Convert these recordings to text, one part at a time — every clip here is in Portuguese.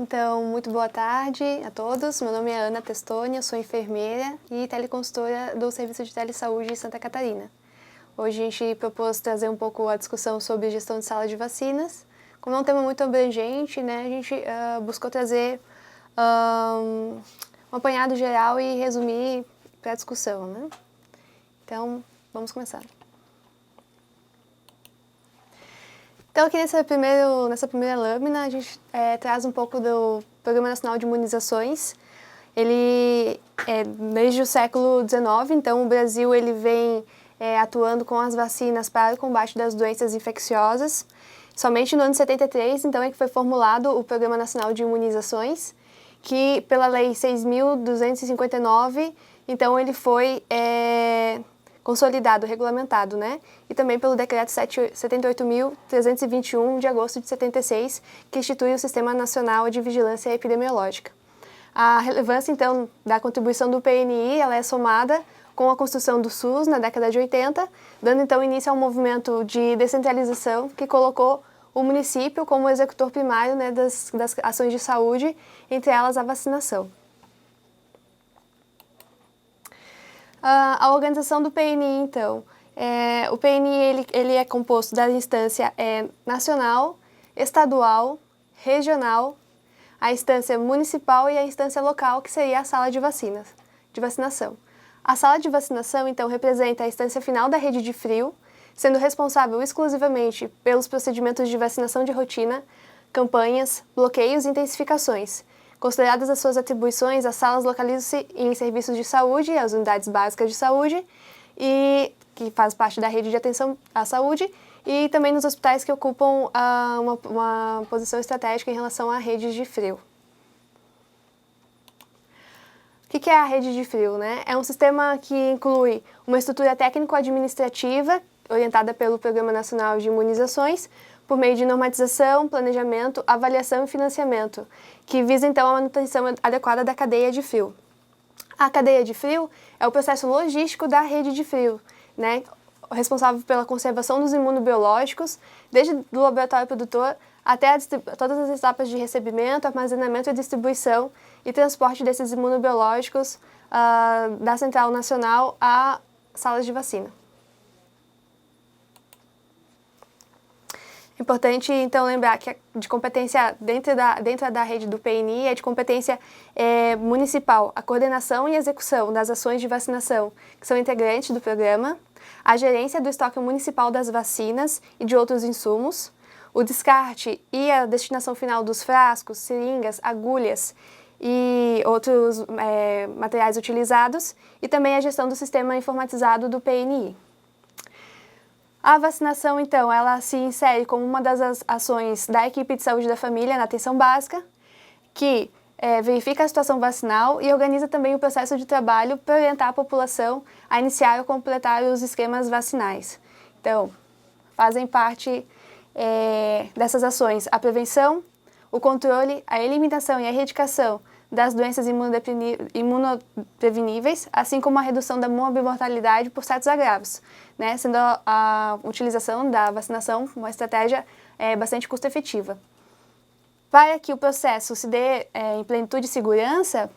Então, muito boa tarde a todos. Meu nome é Ana Testoni, eu sou enfermeira e teleconsultora do Serviço de Telesaúde em Santa Catarina. Hoje a gente propôs trazer um pouco a discussão sobre gestão de sala de vacinas. Como é um tema muito abrangente, né, a gente buscou trazer um apanhado geral e resumir para a discussão, né? Então, vamos começar. Então, aqui nessa primeira lâmina, a gente traz um pouco do Programa Nacional de Imunizações. Ele é desde o século XIX, então o Brasil ele vem atuando com as vacinas para o combate das doenças infecciosas. Somente no ano de 73, então, é que foi formulado o Programa Nacional de Imunizações, que pela Lei 6.259, então ele foi consolidado, regulamentado, né? E também pelo Decreto 78.321, de agosto de 76, que institui o Sistema Nacional de Vigilância Epidemiológica. A relevância, então, da contribuição do PNI, ela é somada com a construção do SUS na década de 80, dando, então, início ao movimento de descentralização que colocou o município como executor primário, né, das ações de saúde, entre elas a vacinação. A organização do PNI, então, o PNI ele é composto da instância nacional, estadual, regional, a instância municipal e a instância local, que seria a sala de vacinação. A sala de vacinação, então, representa a instância final da rede de frio, sendo responsável exclusivamente pelos procedimentos de vacinação de rotina, campanhas, bloqueios e intensificações. Consideradas as suas atribuições, as salas localizam-se em serviços de saúde, as unidades básicas de saúde, que faz parte da rede de atenção à saúde, e também nos hospitais que ocupam uma posição estratégica em relação à rede de frio. O que é a rede de frio, né? É um sistema que inclui uma estrutura técnico-administrativa, orientada pelo Programa Nacional de Imunizações, por meio de normatização, planejamento, avaliação e financiamento, que visa, então, a manutenção adequada da cadeia de frio. A cadeia de frio é o processo logístico da rede de frio, né, responsável pela conservação dos imunobiológicos, desde o laboratório produtor até todas as etapas de recebimento, armazenamento e distribuição e transporte desses imunobiológicos da Central Nacional a salas de vacina. É importante, então, lembrar que de competência dentro da rede do PNI é de competência municipal, a coordenação e execução das ações de vacinação, que são integrantes do programa, a gerência do estoque municipal das vacinas e de outros insumos, o descarte e a destinação final dos frascos, seringas, agulhas e outros materiais utilizados, e também a gestão do sistema informatizado do PNI. A vacinação, então, ela se insere como uma das ações da equipe de saúde da família na atenção básica, que verifica a situação vacinal e organiza também o processo de trabalho para orientar a população a iniciar ou completar os esquemas vacinais. Então, fazem parte dessas ações a prevenção, o controle, a eliminação e a erradicação das doenças imunopreveníveis, assim como a redução da morbimortalidade por certos agravos, né, sendo a utilização da vacinação uma estratégia bastante custo-efetiva. Para que o processo se dê em plenitude e segurança,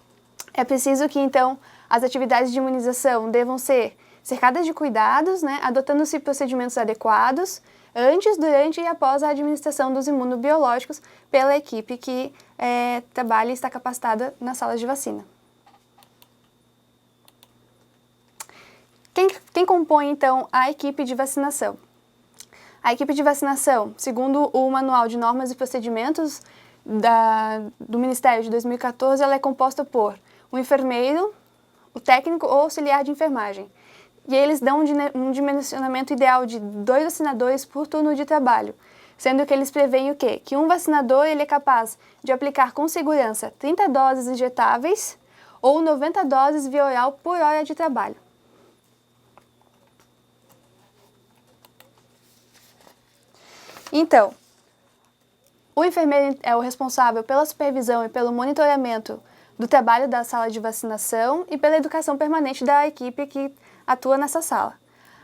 é preciso que, então, as atividades de imunização devam ser cercadas de cuidados, né, adotando-se procedimentos adequados, antes, durante e após a administração dos imunobiológicos pela equipe que trabalha e está capacitada nas salas de vacina. Quem compõe, então, a equipe de vacinação? A equipe de vacinação, segundo o Manual de Normas e Procedimentos do Ministério de 2014, ela é composta por um enfermeiro, o técnico ou auxiliar de enfermagem. E eles dão um dimensionamento ideal de 2 vacinadores por turno de trabalho, sendo que eles preveem o quê? Que um vacinador ele é capaz de aplicar com segurança 30 doses injetáveis ou 90 doses via oral por hora de trabalho. Então, o enfermeiro é o responsável pela supervisão e pelo monitoramento do trabalho da sala de vacinação e pela educação permanente da equipe que atua nessa sala.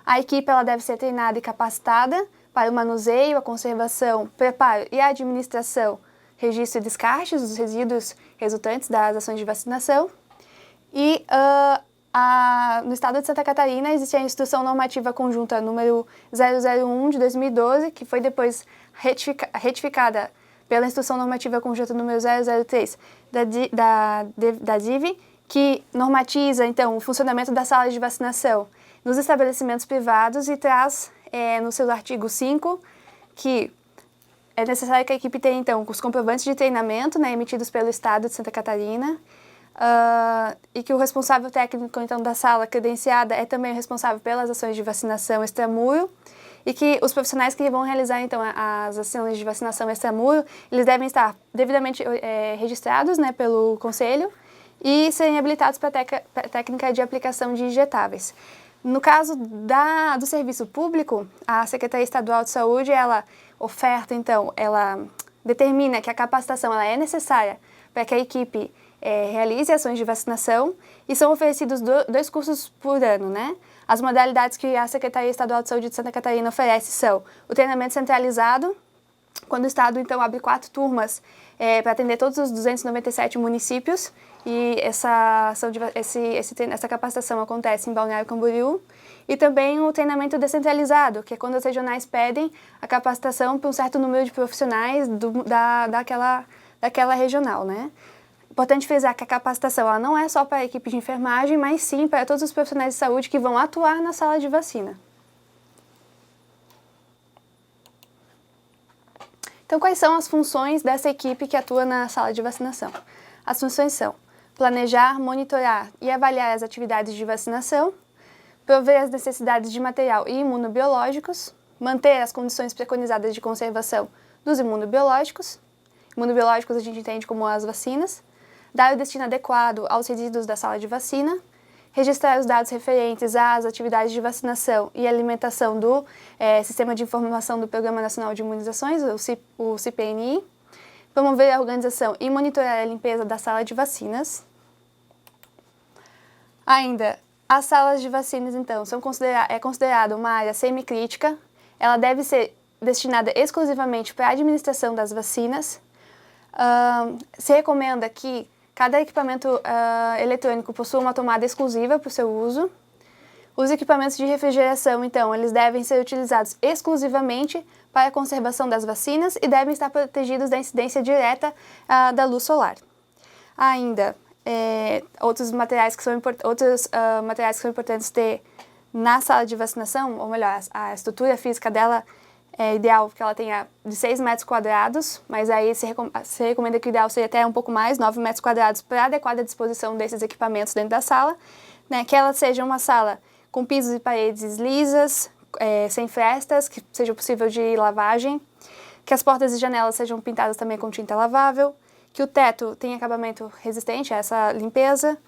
A equipe ela deve ser treinada e capacitada para o manuseio, a conservação, preparo e a administração registro e descarte dos resíduos resultantes das ações de vacinação. E no estado de Santa Catarina existe a Instrução Normativa Conjunta número 001 de 2012, que foi depois retificada pela Instrução Normativa Conjunta número 003 da DIV, que normatiza, então, o funcionamento das salas de vacinação nos estabelecimentos privados e traz, no seu artigo 5, que é necessário que a equipe tenha, então, os comprovantes de treinamento, né, emitidos pelo Estado de Santa Catarina, e que o responsável técnico, então, da sala credenciada é também o responsável pelas ações de vacinação extramuro, e que os profissionais que vão realizar, então, as ações de vacinação extramuro, eles devem estar devidamente registrados, né, pelo Conselho e serem habilitados para a técnica de aplicação de injetáveis. No caso do serviço público, a Secretaria Estadual de Saúde, ela oferta, então, ela determina que a capacitação ela é necessária para que a equipe realize ações de vacinação e são oferecidos 2 cursos por ano, né? As modalidades que a Secretaria Estadual de Saúde de Santa Catarina oferece são o treinamento centralizado, quando o Estado, então, abre 4 turmas para atender todos os 297 municípios, e essa capacitação acontece em Balneário Camboriú, e também o treinamento descentralizado, que é quando os regionais pedem a capacitação para um certo número de profissionais daquela regional, né? Importante frisar que a capacitação ela não é só para a equipe de enfermagem, mas sim para todos os profissionais de saúde que vão atuar na sala de vacina. Então, quais são as funções dessa equipe que atua na sala de vacinação? As funções são planejar, monitorar e avaliar as atividades de vacinação, prover as necessidades de material e imunobiológicos, manter as condições preconizadas de conservação dos imunobiológicos. Imunobiológicos a gente entende como as vacinas, dar o destino adequado aos resíduos da sala de vacina, registrar os dados referentes às atividades de vacinação e alimentação do Sistema de Informação do Programa Nacional de Imunizações, o CPNI, promover a organização e monitorar a limpeza da sala de vacinas. Ainda, as salas de vacinas, então, é considerada uma área semicrítica, ela deve ser destinada exclusivamente para a administração das vacinas. Se recomenda que cada equipamento eletrônico possua uma tomada exclusiva para o seu uso. Os equipamentos de refrigeração, então, eles devem ser utilizados exclusivamente para a conservação das vacinas e devem estar protegidos da incidência direta da luz solar. Ainda, outros materiais que são importantes ter na sala de vacinação, ou melhor, a estrutura física dela é ideal que ela tenha de 6 metros quadrados, mas aí se recomenda que o ideal seja até um pouco mais, 9 metros quadrados, para a adequada disposição desses equipamentos dentro da sala, né? Que ela seja uma sala com pisos e paredes lisas, sem frestas, que seja possível de lavagem, que as portas e janelas sejam pintadas também com tinta lavável, que o teto tenha acabamento resistente a essa limpeza,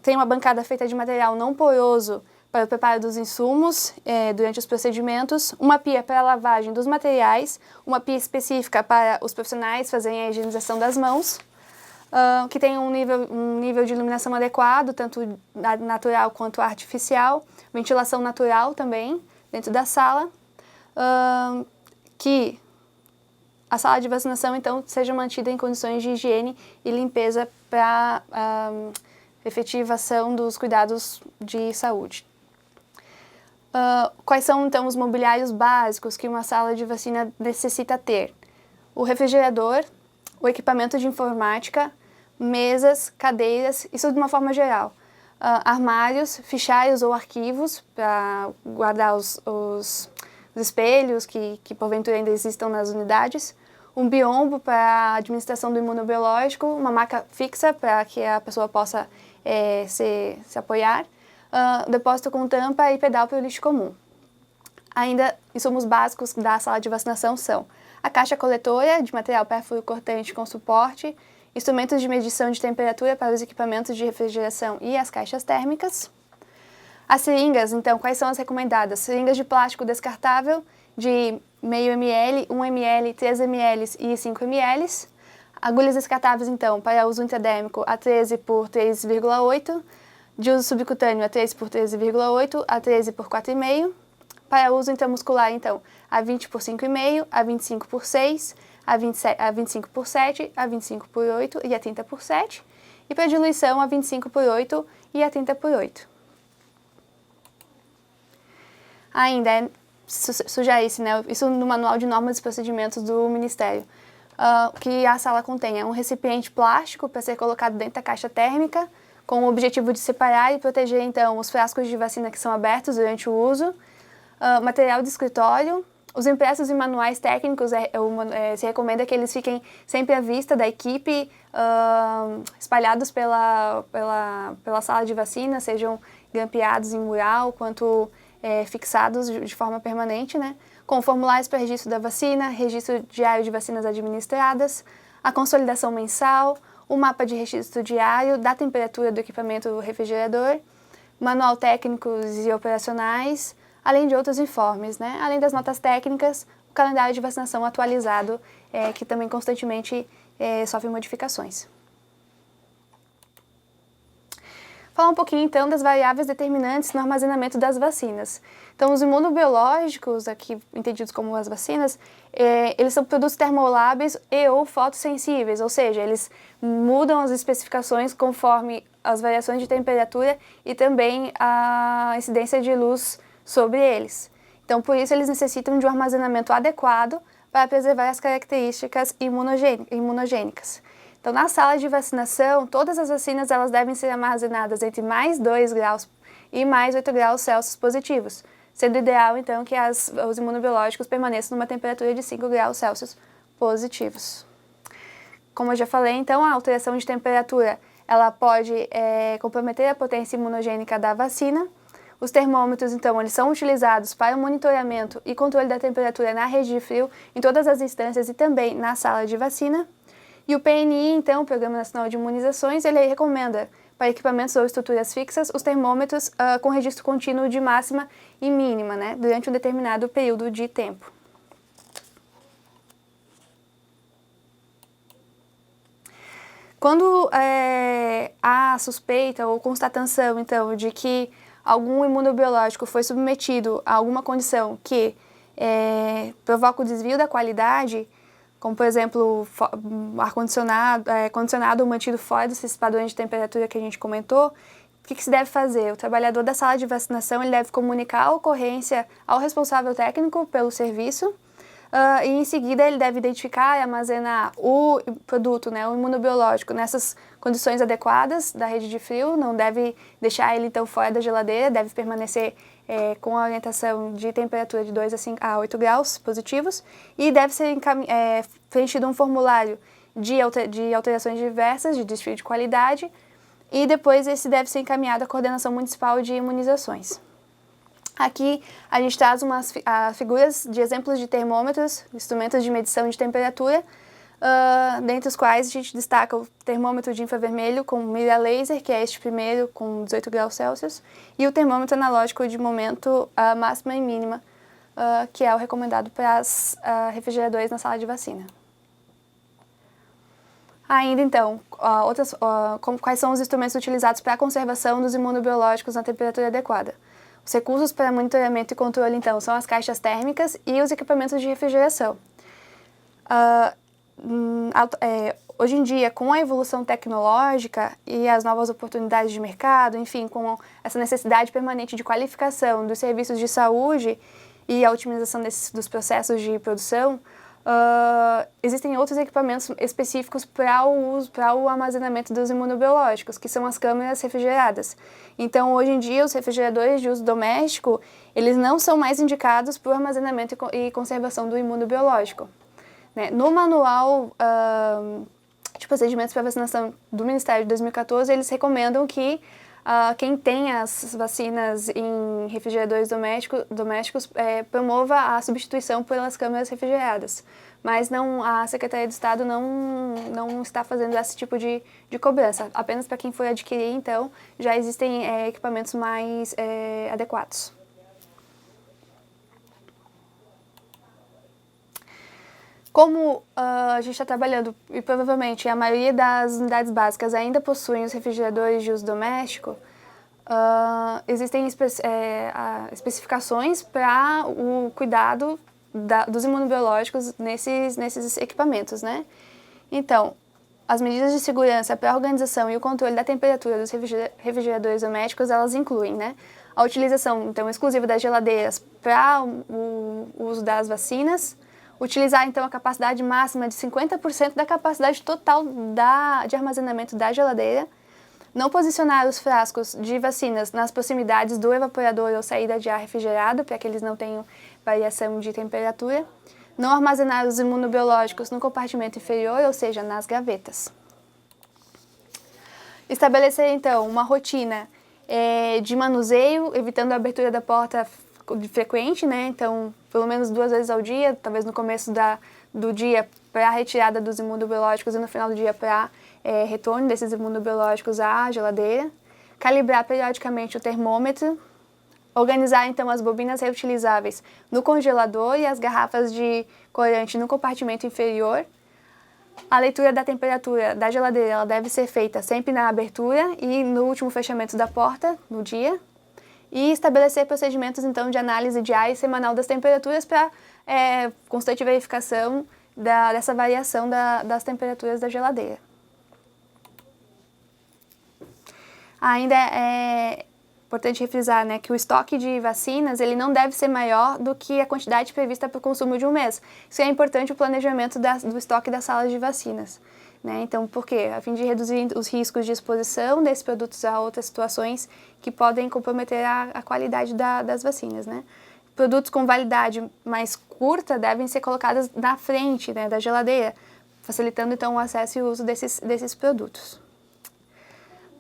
tenha uma bancada feita de material não poroso para o preparo dos insumos durante os procedimentos, uma pia para a lavagem dos materiais, uma pia específica para os profissionais fazerem a higienização das mãos, que tenha um nível de iluminação adequado, tanto natural quanto artificial, ventilação natural também dentro da sala, que a sala de vacinação, então, seja mantida em condições de higiene e limpeza para efetivação dos cuidados de saúde. Quais são, então, os mobiliários básicos que uma sala de vacina necessita ter? O refrigerador, o equipamento de informática, mesas, cadeiras, isso de uma forma geral. Armários, fichários ou arquivos para guardar os espelhos que porventura ainda existam nas unidades. Um biombo para a administração do imunobiológico, uma maca fixa para que a pessoa possa se apoiar. Depósito com tampa e pedal para o lixo comum. Ainda, insumos básicos da sala de vacinação são a caixa coletora de material pérfuro cortante com suporte, instrumentos de medição de temperatura para os equipamentos de refrigeração e as caixas térmicas. As seringas, então, quais são as recomendadas? Seringas de plástico descartável de meio ml, 1 ml, 3 ml e 5 ml. Agulhas descartáveis, então, para uso intradérmico a 13 por 3,8, de uso subcutâneo a 3 por 13,8, a 13 por 4,5. Para uso intramuscular, então, a 20 por 5,5, a 25 por 6, a 25 por 7, a 25 por 8 e a 30 por 7. E para diluição, a 25 por 8 e a 30 por 8. Ainda sugere-se, né, isso no Manual de Normas e Procedimentos do Ministério, que a sala contém um recipiente plástico para ser colocado dentro da caixa térmica, com o objetivo de separar e proteger, então, os frascos de vacina que são abertos durante o uso, material de escritório. Os impressos e manuais técnicos, se recomenda que eles fiquem sempre à vista da equipe, espalhados pela sala de vacina, sejam grampeados em mural, quanto fixados de forma permanente, né? Com formulários para registro da vacina, registro diário de vacinas administradas, a consolidação mensal, o mapa de registro diário da temperatura do equipamento refrigerador, manual técnicos e operacionais, além de outros informes, né? Além das notas técnicas, o calendário de vacinação atualizado, que também constantemente sofre modificações. Falar um pouquinho, então, das variáveis determinantes no armazenamento das vacinas. Então, os imunobiológicos, aqui entendidos como as vacinas, eles são produtos termoláveis e ou fotossensíveis, ou seja, eles mudam as especificações conforme as variações de temperatura e também a incidência de luz sobre eles. Então, por isso, eles necessitam de um armazenamento adequado para preservar as características imunogênicas. Então, na sala de vacinação, todas as vacinas elas devem ser armazenadas entre mais 2 graus e mais 8 graus Celsius positivos, sendo ideal, então, que os imunobiológicos permaneçam numa temperatura de 5 graus Celsius positivos. Como eu já falei, então, a alteração de temperatura ela pode comprometer a potência imunogênica da vacina. Os termômetros, então, eles são utilizados para o monitoramento e controle da temperatura na rede de frio, em todas as instâncias e também na sala de vacina. E o PNI, então, o Programa Nacional de Imunizações, ele recomenda para equipamentos ou estruturas fixas os termômetros com registro contínuo de máxima e mínima, né, durante um determinado período de tempo. Quando há suspeita ou constatação, então, de que algum imunobiológico foi submetido a alguma condição que provoca o desvio da qualidade, como, por exemplo, ar-condicionado, condicionado ou mantido fora desses padrões de temperatura que a gente comentou, o que se deve fazer? O trabalhador da sala de vacinação ele deve comunicar a ocorrência ao responsável técnico pelo serviço e, em seguida, ele deve identificar e armazenar o produto, né, o imunobiológico, nessas condições adequadas da rede de frio, não deve deixar ele, então, fora da geladeira, deve permanecer com a orientação de temperatura de 2 a 8 graus positivos e deve ser preenchido um formulário de alterações diversas, de desvio de qualidade, e depois esse deve ser encaminhado à Coordenação Municipal de Imunizações. Aqui a gente traz umas figuras de exemplos de termômetros, instrumentos de medição de temperatura, dentre os quais a gente destaca o termômetro de infravermelho com mira laser, que é este primeiro com 18 graus Celsius, e o termômetro analógico de momento máxima e mínima, que é o recomendado para os refrigeradores na sala de vacina. Ainda então, quais são os instrumentos utilizados para a conservação dos imunobiológicos na temperatura adequada? Os recursos para monitoramento e controle, então, são as caixas térmicas e os equipamentos de refrigeração. Hoje em dia, com a evolução tecnológica e as novas oportunidades de mercado, enfim, com essa necessidade permanente de qualificação dos serviços de saúde e a otimização dos processos de produção, existem outros equipamentos específicos para o armazenamento dos imunobiológicos, que são as câmeras refrigeradas. Então, hoje em dia, os refrigeradores de uso doméstico, eles não são mais indicados para o armazenamento e conservação do imunobiológico. No Manual de Procedimentos para Vacinação do Ministério de 2014, eles recomendam que quem tem as vacinas em refrigeradores domésticos promova a substituição pelas câmeras refrigeradas. Mas a Secretaria de Estado não está fazendo esse tipo de cobrança. Apenas para quem for adquirir, então, já existem equipamentos mais adequados. Como a gente está trabalhando, e provavelmente a maioria das unidades básicas ainda possuem os refrigeradores de uso doméstico, existem especificações para o cuidado dos imunobiológicos nesses equipamentos, né? Então, as medidas de segurança para a organização e o controle da temperatura dos refrigeradores domésticos, elas incluem, né, a utilização, então, exclusiva das geladeiras para o uso das vacinas, utilizar, então, a capacidade máxima de 50% da capacidade total de armazenamento da geladeira, não posicionar os frascos de vacinas nas proximidades do evaporador ou saída de ar refrigerado, para que eles não tenham variação de temperatura, não armazenar os imunobiológicos no compartimento inferior, ou seja, nas gavetas. Estabelecer, então, uma rotina de manuseio, evitando a abertura da porta frequente, né? Então, pelo menos 2 vezes ao dia, talvez no começo do dia para a retirada dos imunobiológicos e no final do dia para retorno desses imunobiológicos à geladeira. Calibrar periodicamente o termômetro. Organizar, então, as bobinas reutilizáveis no congelador e as garrafas de corante no compartimento inferior. A leitura da temperatura da geladeira ela deve ser feita sempre na abertura e no último fechamento da porta, no dia. E estabelecer procedimentos, então, de análise diária e semanal das temperaturas para constante verificação dessa variação das temperaturas da geladeira. Ainda é importante refrisar, né, que o estoque de vacinas ele não deve ser maior do que a quantidade prevista para o consumo de um mês. Isso é importante o planejamento do estoque das salas de vacinas. Né? Então, por quê? A fim de reduzir os riscos de exposição desses produtos a outras situações que podem comprometer a qualidade das vacinas. Né? Produtos com validade mais curta devem ser colocados na frente, né, da geladeira, facilitando então o acesso e o uso desses produtos.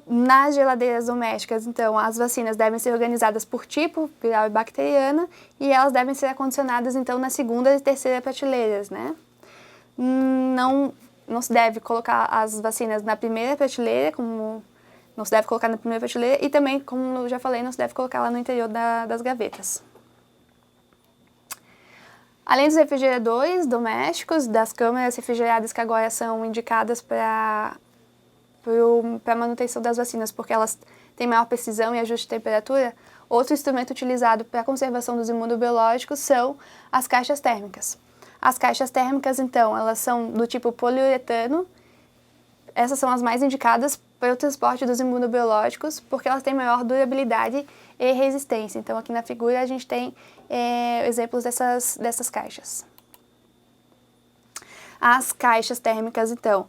Nas geladeiras domésticas, então, as vacinas devem ser organizadas por tipo, viral e bacteriana, e elas devem ser acondicionadas, então, na segunda e terceira prateleiras, né? Não se deve colocar as vacinas na primeira prateleira, não se deve colocar na primeira prateleira, e também, como eu já falei, não se deve colocar lá no interior das gavetas. Além dos refrigeradores domésticos, das câmeras refrigeradas que agora são indicadas para a manutenção das vacinas, porque elas têm maior precisão e ajuste de temperatura, outro instrumento utilizado para a conservação dos imunobiológicos são as caixas térmicas. As caixas térmicas, então, elas são do tipo poliuretano. Essas são as mais indicadas para o transporte dos imunobiológicos, porque elas têm maior durabilidade e resistência. Então, aqui na figura a gente tem exemplos dessas caixas. As caixas térmicas, então,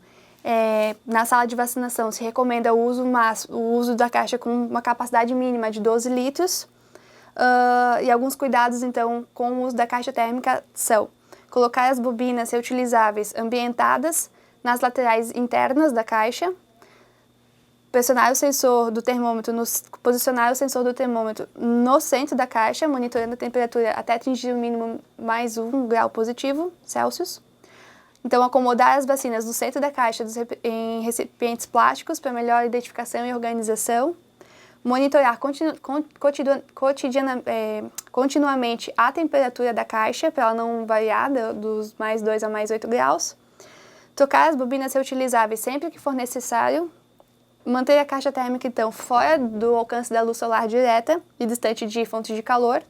na sala de vacinação se recomenda o uso da caixa com uma capacidade mínima de 12 litros. E alguns cuidados, então, com o uso da caixa térmica são colocar as bobinas reutilizáveis ambientadas nas laterais internas da caixa, posicionar o sensor do termômetro no centro da caixa, monitorando a temperatura até atingir o mínimo mais 1 grau positivo Celsius. Então, acomodar as vacinas no centro da caixa em recipientes plásticos para melhor identificação e organização. Monitorar continuamente a temperatura da caixa para ela não variar dos mais 2 a mais 8 graus. Trocar as bobinas reutilizáveis sempre que for necessário. Manter a caixa térmica, então, fora do alcance da luz solar direta e distante de fontes de calor.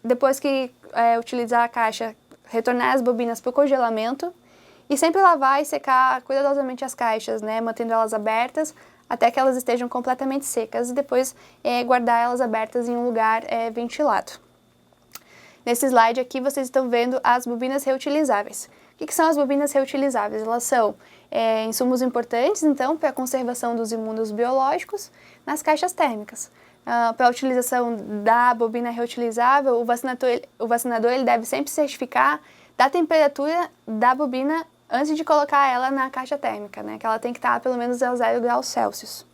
Depois que utilizar a caixa, retornar as bobinas para o congelamento. E sempre lavar e secar cuidadosamente as caixas, né, mantendo elas abertas até que elas estejam completamente secas e depois guardar elas abertas em um lugar ventilado. Nesse slide aqui vocês estão vendo as bobinas reutilizáveis. O que são as bobinas reutilizáveis? Elas são insumos importantes, então, para a conservação dos imunobiológicos nas caixas térmicas. Para a utilização da bobina reutilizável, o vacinador ele deve sempre certificar da temperatura da bobina antes de colocar ela na caixa térmica, né? Que ela tem que estar pelo menos a 0 graus Celsius.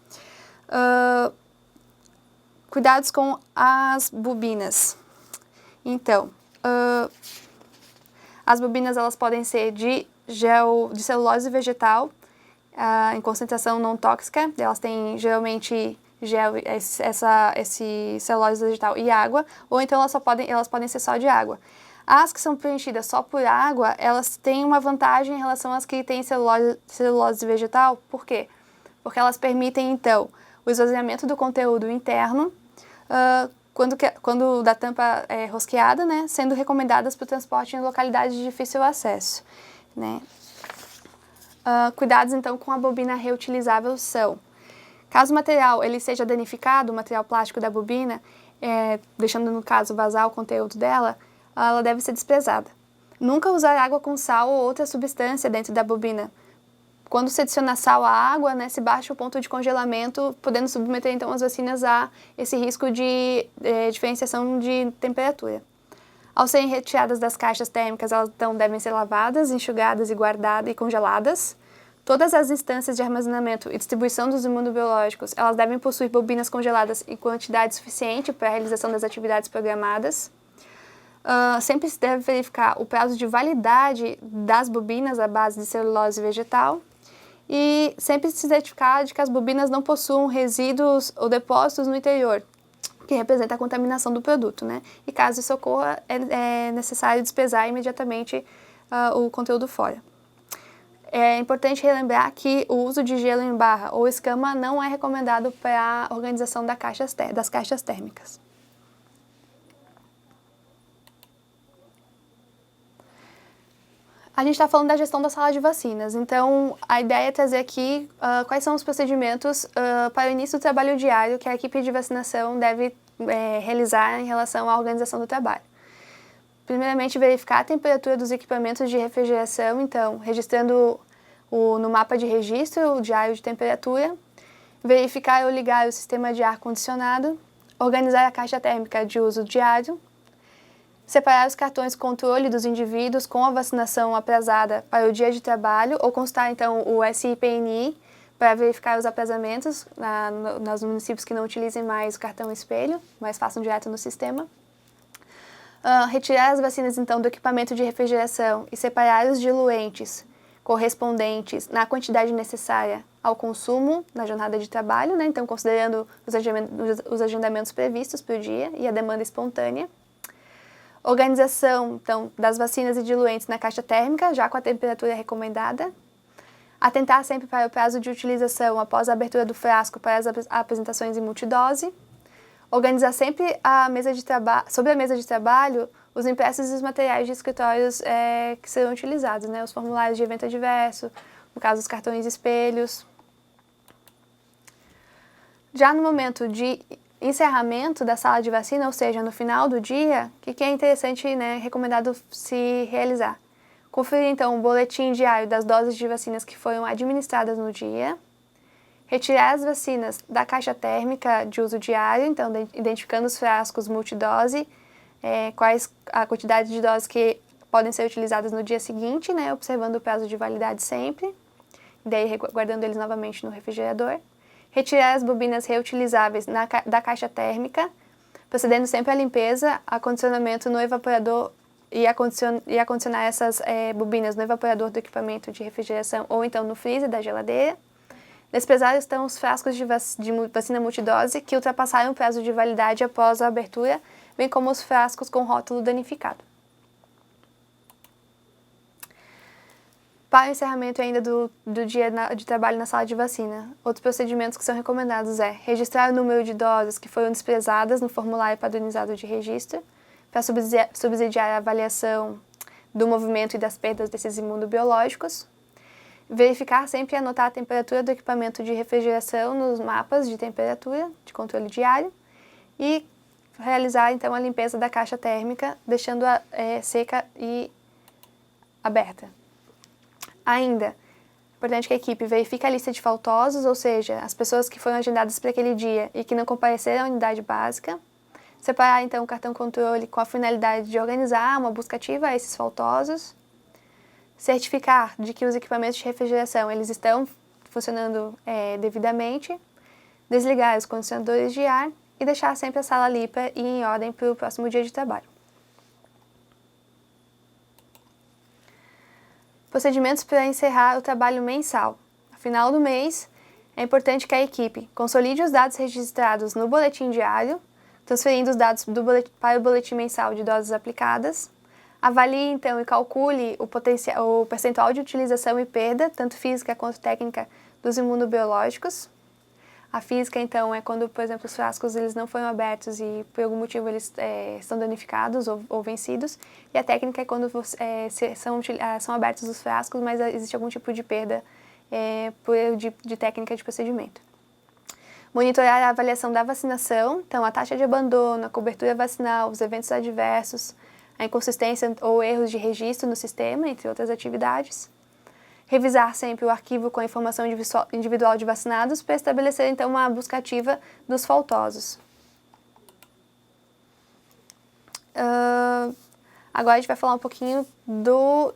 Cuidados com as bobinas. Então, as bobinas elas podem ser de celulose vegetal em concentração não tóxica. Elas têm geralmente esse celulose vegetal e água, ou então elas podem ser só de água. As que são preenchidas só por água, elas têm uma vantagem em relação às que têm celulose vegetal. Por quê? Porque elas permitem, então, o esvaziamento do conteúdo interno quando da tampa rosqueada, né, sendo recomendadas para o transporte em localidades de difícil acesso, né. Cuidados, então, com a bobina reutilizável são: caso o material ele seja danificado, o material plástico da bobina, deixando, no caso, vazar o conteúdo dela, ela deve ser desprezada. Nunca usar água com sal ou outra substância dentro da bobina. Quando se adiciona sal à água, né, se baixa o ponto de congelamento, podendo submeter, então, as vacinas a esse risco de diferenciação de temperatura. Ao serem retiradas das caixas térmicas, elas então devem ser lavadas, enxugadas e guardadas e congeladas. Todas as instâncias de armazenamento e distribuição dos imunobiológicos, elas devem possuir bobinas congeladas em quantidade suficiente para a realização das atividades programadas. Sempre se deve verificar o prazo de validade das bobinas à base de celulose vegetal e sempre se certificar de que as bobinas não possuam resíduos ou depósitos no interior, que representa a contaminação do produto, né? E caso isso ocorra, é necessário despesar imediatamente o conteúdo fora. É importante relembrar que o uso de gelo em barra ou escama não é recomendado para a organização das caixas térmicas. A gente está falando da gestão da sala de vacinas, então a ideia é trazer aqui quais são os procedimentos para o início do trabalho diário que a equipe de vacinação deve realizar em relação à organização do trabalho. Primeiramente, verificar a temperatura dos equipamentos de refrigeração, então, registrando no mapa de registro o diário de temperatura, verificar ou ligar o sistema de ar-condicionado, organizar a caixa térmica de uso diário, separar os cartões controle dos indivíduos com a vacinação atrasada para o dia de trabalho ou constar, então, o SIPNI para verificar os atrasamentos nos municípios que não utilizem mais o cartão espelho, mas façam direto no sistema. Retirar as vacinas, então, do equipamento de refrigeração e separar os diluentes correspondentes na quantidade necessária ao consumo na jornada de trabalho, né? Então, considerando os agendamentos previstos para o dia e a demanda espontânea. Organização, então, das vacinas e diluentes na caixa térmica, já com a temperatura recomendada. Atentar sempre para o prazo de utilização após a abertura do frasco para as apresentações em multidose. Organizar sempre sobre a mesa de trabalho os impressos e os materiais de escritórios que serão utilizados, né? Os formulários de evento adverso, no caso, os cartões espelhos. Já no momento de encerramento da sala de vacina, ou seja, no final do dia, o que é interessante, né, recomendado se realizar? Conferir, então, o boletim diário das doses de vacinas que foram administradas no dia, retirar as vacinas da caixa térmica de uso diário, então, identificando os frascos multidose, quais a quantidade de doses que podem ser utilizadas no dia seguinte, né, observando o prazo de validade sempre, e daí guardando eles novamente no refrigerador. Retirar as bobinas reutilizáveis da caixa térmica, procedendo sempre à limpeza, acondicionamento no evaporador e acondicionar essas bobinas no evaporador do equipamento de refrigeração ou então no freezer da geladeira. Desprezar estão os frascos de vacina multidose que ultrapassaram o prazo de validade após a abertura, bem como os frascos com rótulo danificado. Para o encerramento ainda do dia de trabalho na sala de vacina, outros procedimentos que são recomendados registrar o número de doses que foram desprezadas no formulário padronizado de registro, para subsidiar a avaliação do movimento e das perdas desses imunobiológicos, verificar sempre e anotar a temperatura do equipamento de refrigeração nos mapas de temperatura de controle diário e realizar, então, a limpeza da caixa térmica, deixando-a seca e aberta. Ainda, é importante que a equipe verifique a lista de faltosos, ou seja, as pessoas que foram agendadas para aquele dia e que não compareceram à unidade básica. Separar, então, o cartão controle com a finalidade de organizar uma busca ativa a esses faltosos. Certificar de que os equipamentos de refrigeração eles estão funcionando devidamente. Desligar os condicionadores de ar e deixar sempre a sala limpa e em ordem para o próximo dia de trabalho. Procedimentos para encerrar o trabalho mensal. No final do mês, é importante que a equipe consolide os dados registrados no boletim diário, transferindo os dados para o boletim mensal de doses aplicadas. Avalie, então, e calcule o percentual de utilização e perda, tanto física quanto técnica, dos imunobiológicos. A física, então, é quando, por exemplo, os frascos eles não foram abertos e, por algum motivo, eles estão danificados ou vencidos. E a técnica é quando são abertos os frascos, mas existe algum tipo de perda por erro de técnica de procedimento. Monitorar a avaliação da vacinação, então a taxa de abandono, a cobertura vacinal, os eventos adversos, a inconsistência ou erros de registro no sistema, entre outras atividades. Revisar sempre o arquivo com a informação individual de vacinados para estabelecer, então, uma busca ativa dos faltosos. Agora a gente vai falar um pouquinho do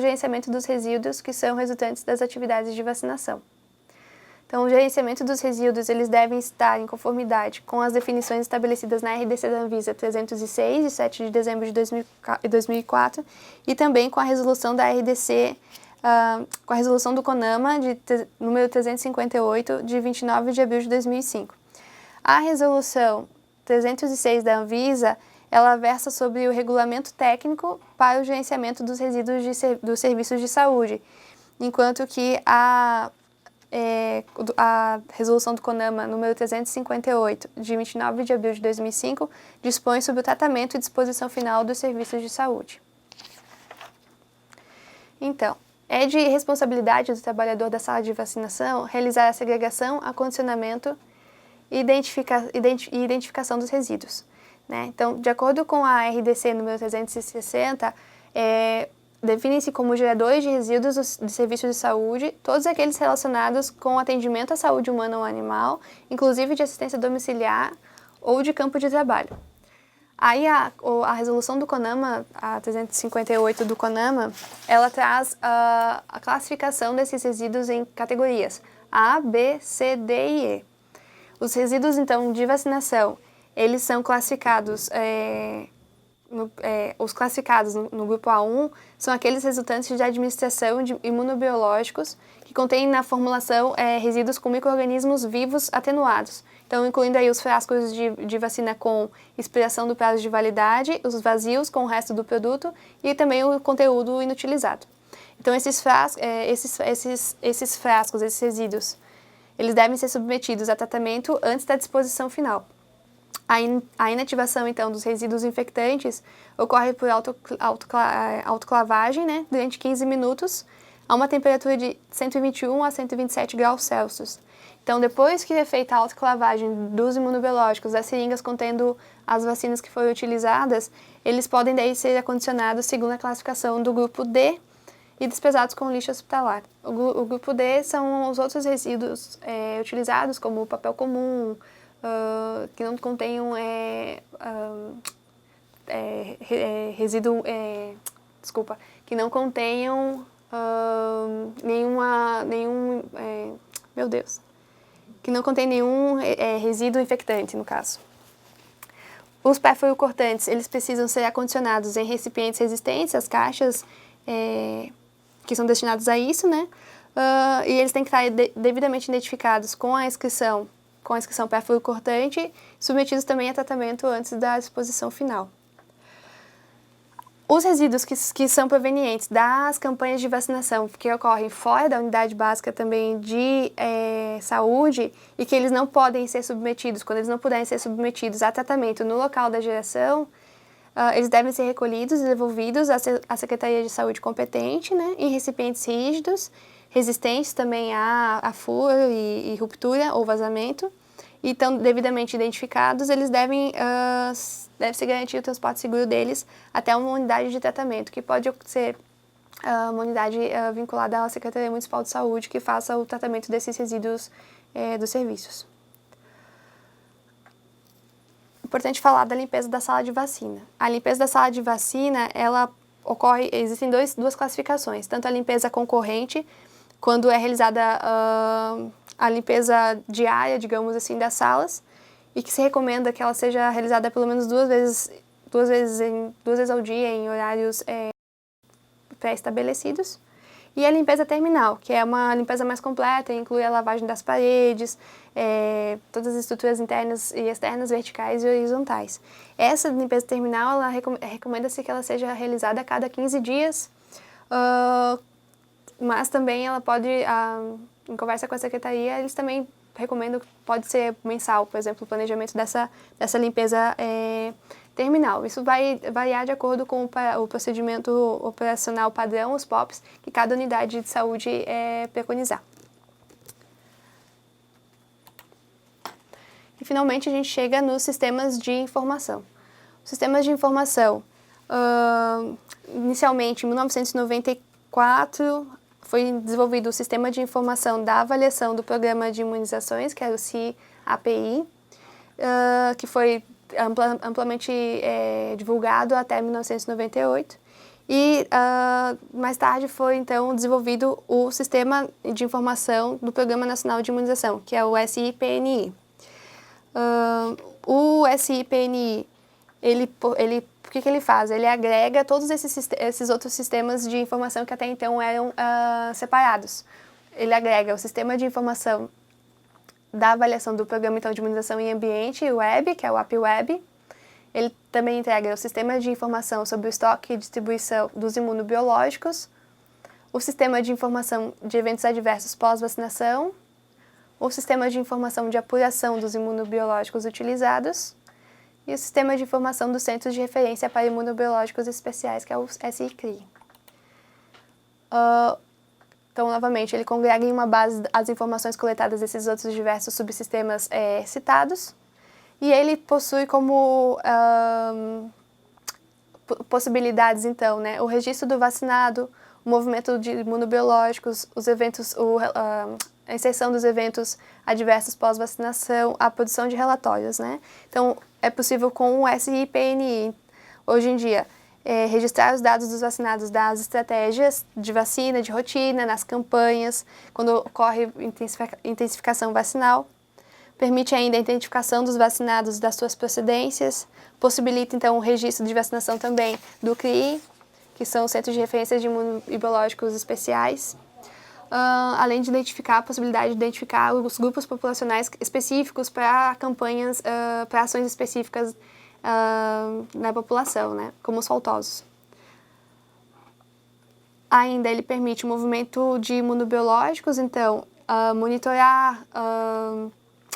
gerenciamento dos resíduos que são resultantes das atividades de vacinação. Então, o gerenciamento dos resíduos, eles devem estar em conformidade com as definições estabelecidas na RDC da Anvisa 306, de 7 de dezembro de 2004, e também com a resolução da RDC, com a resolução do CONAMA, número 358, de 29 de abril de 2005. A resolução 306 da Anvisa, ela versa sobre o regulamento técnico para o gerenciamento dos resíduos dos serviços de saúde, enquanto que a resolução do CONAMA número 358, de 29 de abril de 2005, dispõe sobre o tratamento e disposição final dos serviços de saúde. Então, é de responsabilidade do trabalhador da sala de vacinação realizar a segregação, acondicionamento e identificação dos resíduos, né? Então, de acordo com a RDC número 360, definem-se como geradores de resíduos de serviços de saúde todos aqueles relacionados com atendimento à saúde humana ou animal, inclusive de assistência domiciliar ou de campo de trabalho. Aí a resolução do CONAMA, a 358 do CONAMA, ela traz a classificação desses resíduos em categorias A, B, C, D e E. Os resíduos, então, de vacinação, eles são classificados... os classificados no grupo A1 são aqueles resultantes de administração de imunobiológicos que contêm na formulação resíduos com micro-organismos vivos atenuados. Então, incluindo aí os frascos de vacina com expiração do prazo de validade, os vazios com o resto do produto e também o conteúdo inutilizado. Então, esses frascos, esses resíduos, eles devem ser submetidos a tratamento antes da disposição final. A inativação, então, dos resíduos infectantes ocorre por autoclavagem, né, durante 15 minutos, a uma temperatura de 121 a 127 graus Celsius. Então, depois que é feita a autoclavagem dos imunobiológicos, das seringas contendo as vacinas que foram utilizadas, eles podem daí ser acondicionados segundo a classificação do grupo D e despejados com lixo hospitalar. O grupo D são os outros resíduos utilizados, como o papel comum, que não contenham que não contenham que não contém nenhum resíduo infectante, no caso. Os perfluorocortantes, eles precisam ser acondicionados em recipientes resistentes, as caixas que são destinados a isso, né? E eles têm que estar devidamente identificados com a inscrição perfluorocortante, submetidos também a tratamento antes da disposição final. Os resíduos que são provenientes das campanhas de vacinação que ocorrem fora da unidade básica também de saúde e que eles não podem ser submetidos, quando eles não puderem ser submetidos a tratamento no local da geração, eles devem ser recolhidos e devolvidos à Secretaria de Saúde competente, né, em recipientes rígidos, resistentes também a furo e ruptura ou vazamento, e estão devidamente identificados, eles deve-se garantir o transporte seguro deles até uma unidade de tratamento, que pode ser uma unidade vinculada à Secretaria Municipal de Saúde, que faça o tratamento desses resíduos dos serviços. Importante falar da limpeza da sala de vacina. A limpeza da sala de vacina, existem duas classificações, tanto a limpeza concorrente, quando é realizada a limpeza diária, digamos assim, das salas, e que se recomenda que ela seja realizada pelo menos duas vezes ao dia em horários pré-estabelecidos. E a limpeza terminal, que é uma limpeza mais completa, inclui a lavagem das paredes, todas as estruturas internas e externas, verticais e horizontais. Essa limpeza terminal, recomenda-se que ela seja realizada a cada 15 dias, mas também ela pode, em conversa com a secretaria, eles também recomendo, pode ser mensal, por exemplo, o planejamento dessa limpeza terminal. Isso vai variar de acordo com o procedimento operacional padrão, os POPs, que cada unidade de saúde preconizar. E, finalmente, a gente chega nos sistemas de informação. Os sistemas de informação, inicialmente, em 1994, foi desenvolvido o Sistema de Informação da Avaliação do Programa de Imunizações, que era o CIAPI, que foi amplamente divulgado até 1998. E mais tarde foi, então, desenvolvido o Sistema de Informação do Programa Nacional de Imunização, que é o SIPNI. O SIPNI, o que ele faz? Ele agrega todos esses outros sistemas de informação que até então eram separados. Ele agrega o Sistema de Informação da Avaliação do Programa então, de Imunização em Ambiente Web, que é o AppWeb. Ele também integra o Sistema de Informação sobre o Estoque e Distribuição dos Imunobiológicos, o Sistema de Informação de Eventos Adversos pós-vacinação, o Sistema de Informação de Apuração dos Imunobiológicos utilizados e o Sistema de Informação dos Centros de Referência para Imunobiológicos Especiais, que é o SICRI. Então, novamente, ele congrega em uma base as informações coletadas desses outros diversos subsistemas citados, e ele possui como possibilidades, então, né, o registro do vacinado, o movimento de imunobiológicos, os eventos, a inserção dos eventos adversos pós-vacinação, a produção de relatórios, né? Então, é possível com o SIPNI, hoje em dia, registrar os dados dos vacinados das estratégias de vacina, de rotina, nas campanhas, quando ocorre intensificação vacinal. Permite ainda a identificação dos vacinados das suas procedências, possibilita, então, o registro de vacinação também do CRI, que são os Centros de Referência de Imunobiológicos Especiais, além de identificar a possibilidade de identificar os grupos populacionais específicos para campanhas, para ações específicas na população, né, como os faltosos. Ainda ele permite o movimento de imunobiológicos, então, monitorar,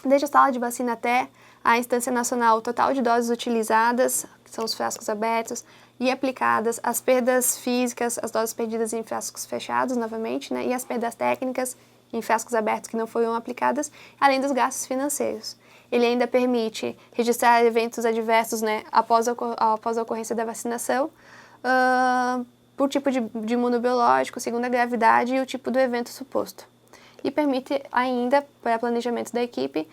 desde a sala de vacina até a instância nacional, o total de doses utilizadas, que são os frascos abertos, e aplicadas, as perdas físicas, as doses perdidas em frascos fechados, novamente, né, e as perdas técnicas em frascos abertos que não foram aplicadas, além dos gastos financeiros. Ele ainda permite registrar eventos adversos, né, após a ocorrência da vacinação, por tipo de imunobiológico, segundo a gravidade e o tipo do evento suposto. E permite ainda, para planejamento da equipe,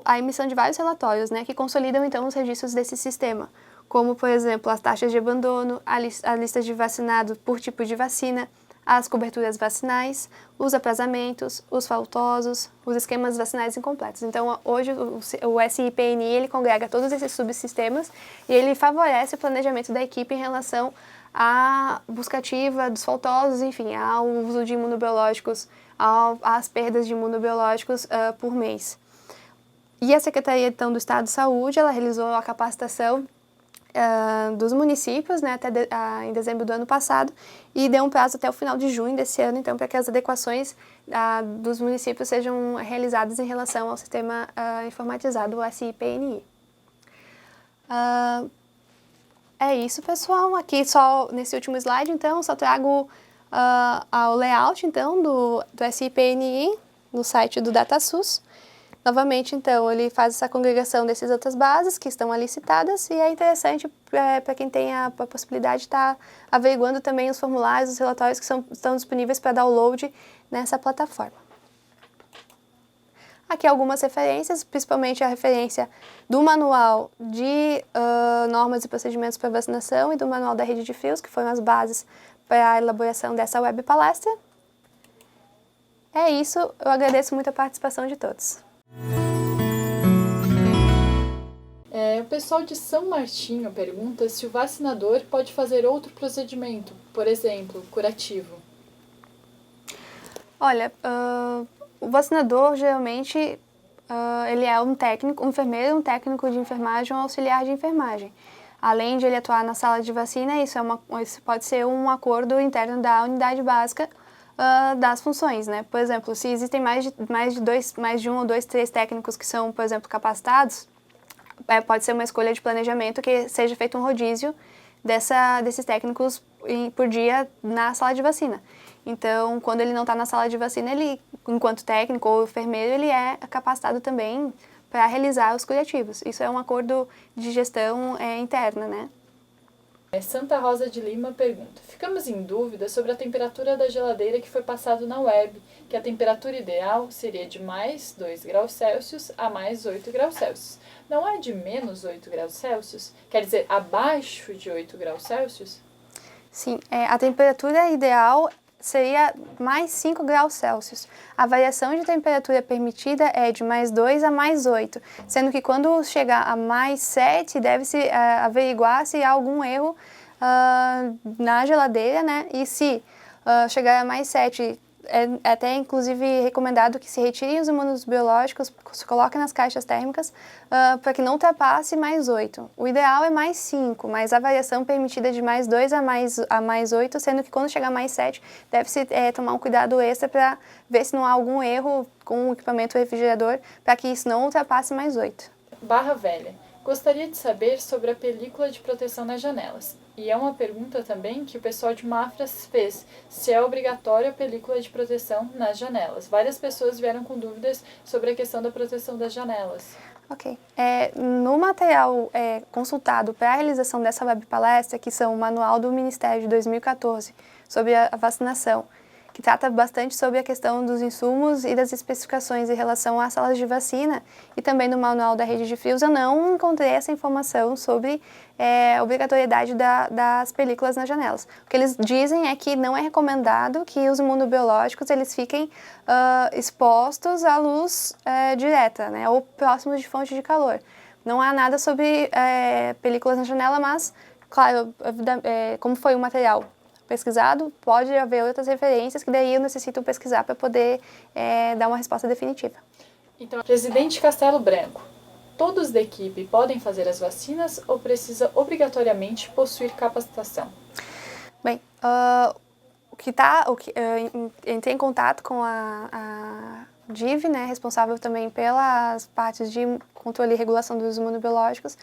a emissão de vários relatórios, né, que consolidam então os registros desse sistema, como, por exemplo, as taxas de abandono, a lista de vacinado por tipo de vacina, as coberturas vacinais, os atrasamentos, os faltosos, os esquemas vacinais incompletos. Então, hoje, o SIPNI, ele congrega todos esses subsistemas e ele favorece o planejamento da equipe em relação à busca ativa dos faltosos, enfim, ao uso de imunobiológicos, às perdas de imunobiológicos por mês. E a Secretaria, então, do Estado de Saúde, ela realizou a capacitação dos municípios, né, em dezembro do ano passado, e deu um prazo até o final de junho desse ano, então, para que as adequações dos municípios sejam realizadas em relação ao sistema informatizado, o SIPNI. É isso, pessoal. Aqui, só nesse último slide, então, só trago o layout, então, do SIPNI no site do DataSUS. Novamente, então, ele faz essa congregação dessas outras bases que estão ali citadas e é interessante para quem tem a possibilidade de estar averiguando também os formulários, os relatórios que estão disponíveis para download nessa plataforma. Aqui algumas referências, principalmente a referência do Manual de Normas e Procedimentos para Vacinação e do Manual da Rede de Fios, que foram as bases para a elaboração dessa web palestra. É isso, eu agradeço muito a participação de todos. O pessoal de São Martinho pergunta se o vacinador pode fazer outro procedimento, por exemplo, curativo. Olha, o vacinador geralmente ele é um técnico, um enfermeiro, um técnico de enfermagem, um auxiliar de enfermagem. Além de ele atuar na sala de vacina, isso pode ser um acordo interno da unidade básica das funções, né? Por exemplo, se existem mais de um ou dois, três técnicos que são, por exemplo, capacitados, pode ser uma escolha de planejamento que seja feito um rodízio desses técnicos por dia na sala de vacina. Então, quando ele não está na sala de vacina, ele, enquanto técnico ou enfermeiro, ele é capacitado também para realizar os curativos. Isso é um acordo de gestão interna, né? Santa Rosa de Lima pergunta: ficamos em dúvida sobre a temperatura da geladeira que foi passado na web, que a temperatura ideal seria de mais 2 graus Celsius a mais 8 graus Celsius. Não é de menos 8 graus Celsius? Quer dizer, abaixo de 8 graus Celsius? Sim, a temperatura ideal seria mais 5 graus Celsius. A variação de temperatura permitida é de mais 2 a mais 8, sendo que quando chegar a mais 7, deve-se averiguar se há algum erro na geladeira, né? E se chegar a mais 7, é até inclusive recomendado que se retirem os imunobiológicos, se coloquem nas caixas térmicas para que não ultrapasse mais 8. O ideal é mais 5, mas a variação permitida é de mais 2 a mais 8, sendo que quando chegar a mais 7, deve-se tomar um cuidado extra para ver se não há algum erro com o equipamento refrigerador, para que isso não ultrapasse mais 8. Barra Velha: gostaria de saber sobre a película de proteção nas janelas. E é uma pergunta também que o pessoal de Mafras fez, se é obrigatória a película de proteção nas janelas. Várias pessoas vieram com dúvidas sobre a questão da proteção das janelas. Ok. No material consultado para a realização dessa web palestra, que são o Manual do Ministério de 2014 sobre a vacinação, que trata bastante sobre a questão dos insumos e das especificações em relação às salas de vacina, e também no Manual da Rede de Frios, eu não encontrei essa informação sobre a obrigatoriedade das películas nas janelas. O que eles dizem é que não é recomendado que os imunobiológicos eles fiquem expostos à luz direta, né, ou próximos de fonte de calor. Não há nada sobre películas na janela, mas, claro, como foi o material pesquisado, pode haver outras referências que daí eu necessito pesquisar para poder dar uma resposta definitiva. Então, Presidente Castelo Branco: todos da equipe podem fazer as vacinas ou precisa obrigatoriamente possuir capacitação? Bem, entrei em contato com a DIV, né, responsável também pelas partes de controle e regulação dos imunobiológicos,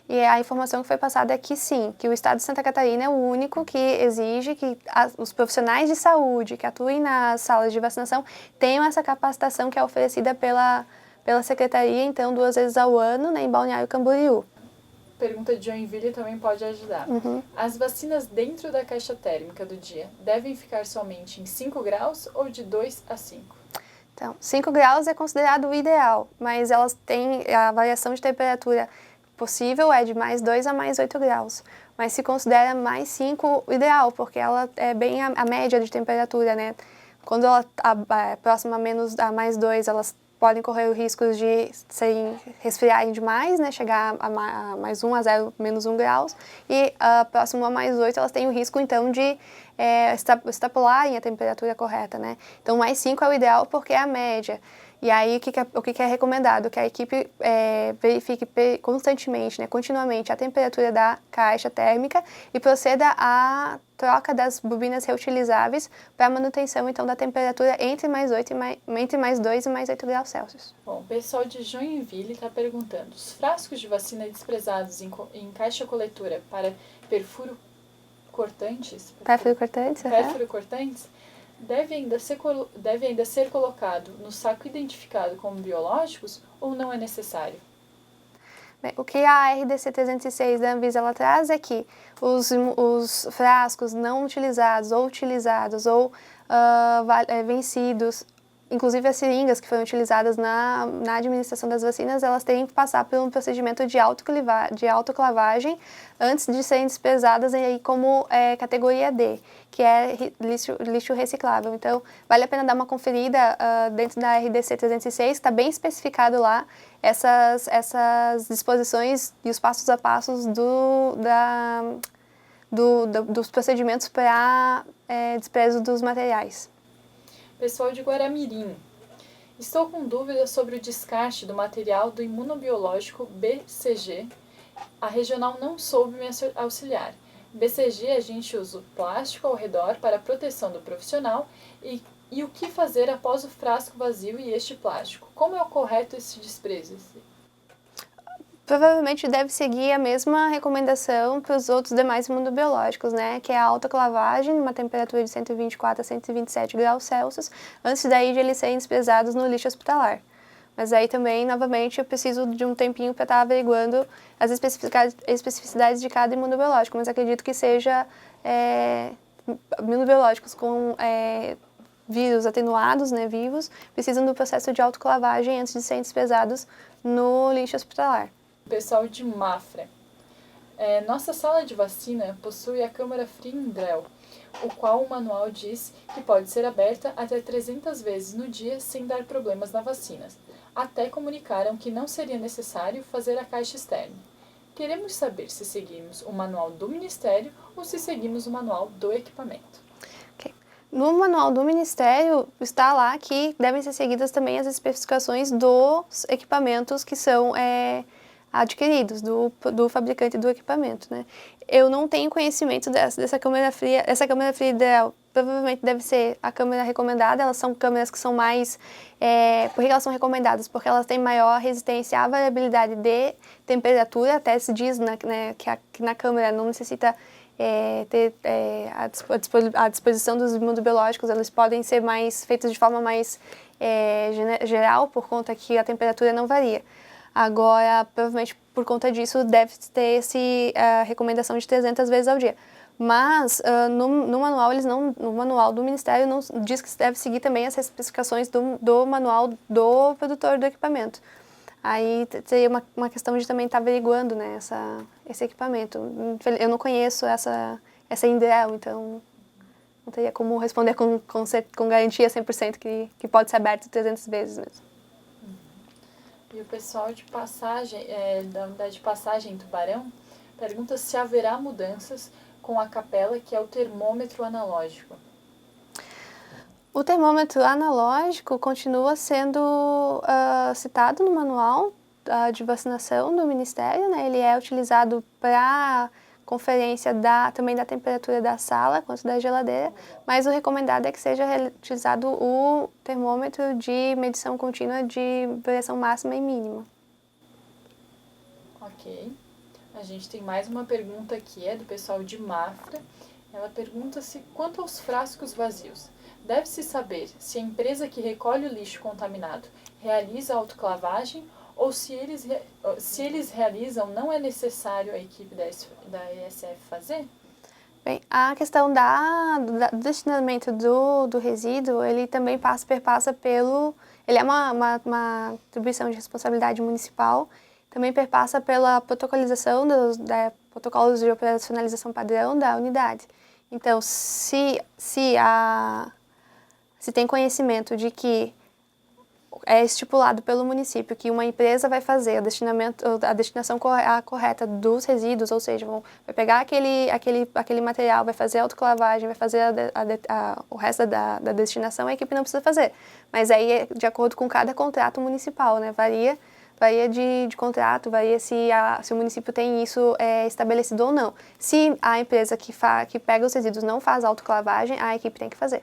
e a informação que foi passada é que sim, que o Estado de Santa Catarina é o único que exige que os profissionais de saúde que atuem nas salas de vacinação tenham essa capacitação que é oferecida pela Secretaria, então, 2 vezes ao ano, né, em Balneário Camboriú. Pergunta de Joinville também pode ajudar. As vacinas dentro da caixa térmica do dia devem ficar somente em 5 graus ou de 2 a 5? Então, 5 graus é considerado o ideal, mas elas têm a variação de temperatura possível é de mais 2 a mais 8 graus. Mas se considera mais 5 o ideal, porque ela é bem a média de temperatura, né? Quando ela está próxima a mais 2, elas podem correr o risco de resfriarem demais, né? Chegar a mais 1 a 0, menos 1 graus. E próximo a mais 8, elas têm o risco, então, de extrapolarem a temperatura correta, né? Então, mais 5 é o ideal porque é a média. E aí, o que é recomendado? Que a equipe verifique constantemente, né, continuamente, a temperatura da caixa térmica e proceda à troca das bobinas reutilizáveis para a manutenção, então, da temperatura entre mais 2 e mais 8 graus Celsius. Bom, o pessoal de Joinville está perguntando: os frascos de vacina desprezados em caixa coletora para perfuro cortantes? Perfuro cortantes? Perfuro cortantes? Deve ainda ser colocado no saco identificado como biológicos ou não é necessário? Bem, o que a RDC 306 da Anvisa ela traz é que os frascos não utilizados ou vencidos, inclusive as seringas que foram utilizadas na administração das vacinas, elas têm que passar por um procedimento de autoclavagem antes de serem desprezadas aí como categoria D, que é lixo reciclável. Então, vale a pena dar uma conferida dentro da RDC 306, está bem especificado lá essas disposições e os passos a passos dos procedimentos para desprezo dos materiais. Pessoal de Guaramirim: estou com dúvidas sobre o descarte do material do imunobiológico BCG. A regional não soube me auxiliar. BCG, a gente usa o plástico ao redor para a proteção do profissional e o que fazer após o frasco vazio e este plástico? Como é o correto esse desprezo? Provavelmente deve seguir a mesma recomendação para os outros demais imunobiológicos, né? Que é a autoclavagem, numa temperatura de 124 a 127 graus Celsius, antes daí de eles serem desprezados no lixo hospitalar. Mas aí também, novamente, eu preciso de um tempinho para estar averiguando as especificidades de cada imunobiológico, mas acredito que seja imunobiológicos com vírus atenuados, né, vivos, precisam do processo de autoclavagem antes de serem desprezados no lixo hospitalar. Pessoal de Mafra. Nossa sala de vacina possui a câmara fria Indrel, o qual o manual diz que pode ser aberta até 300 vezes no dia sem dar problemas na vacina. Até comunicaram que não seria necessário fazer a caixa externa. Queremos saber se seguimos o manual do Ministério ou se seguimos o manual do equipamento. No manual do Ministério está lá que devem ser seguidas também as especificações dos equipamentos que são adquiridos do fabricante do equipamento, né? Eu não tenho conhecimento dessa câmera fria. Essa câmera fria ideal provavelmente deve ser a câmera recomendada. Elas são câmeras que são mais... por que elas são recomendadas? Porque elas têm maior resistência à variabilidade de temperatura. Até se diz que na câmera não necessita ter à disposição dos imunobiológicos. Eles podem ser feitos de forma mais geral, por conta que a temperatura não varia. Agora, provavelmente por conta disso, deve ter a recomendação de 300 vezes ao dia. Mas no manual, no manual do Ministério não diz que se deve seguir também as especificações do manual do produtor do equipamento. Aí seria uma questão de também estar averiguando, né, esse equipamento. Eu não conheço essa Indrel, então não teria como responder com garantia 100% que pode ser aberto 300 vezes mesmo. E o pessoal de Passagem, da unidade de Passagem em Tubarão, pergunta se haverá mudanças com a capela, que é o termômetro analógico. O termômetro analógico continua sendo citado no manual de vacinação do Ministério, né? Ele é utilizado para conferência também da temperatura da sala quanto da geladeira, mas o recomendado é que seja utilizado o termômetro de medição contínua de variação máxima e mínima. Ok. A gente tem mais uma pergunta aqui, do pessoal de Mafra. Ela pergunta se, quanto aos frascos vazios, deve-se saber se a empresa que recolhe o lixo contaminado realiza a autoclavagem ou se eles realizam, não é necessário a equipe da ESF fazer? Bem, a questão do destinamento do resíduo, ele também perpassa pelo... Ele é uma atribuição de responsabilidade municipal, também perpassa pela protocolização protocolos de operacionalização padrão da unidade. Então, se tem conhecimento de que é estipulado pelo município que uma empresa vai fazer a destinação correta dos resíduos, ou seja, vai pegar aquele material, vai fazer a autoclavagem, vai fazer o resto da destinação, a equipe não precisa fazer. Mas aí é de acordo com cada contrato municipal, né? Varia de contrato, varia se o município tem isso estabelecido ou não. Se a empresa que pega os resíduos não faz a autoclavagem, a equipe tem que fazer.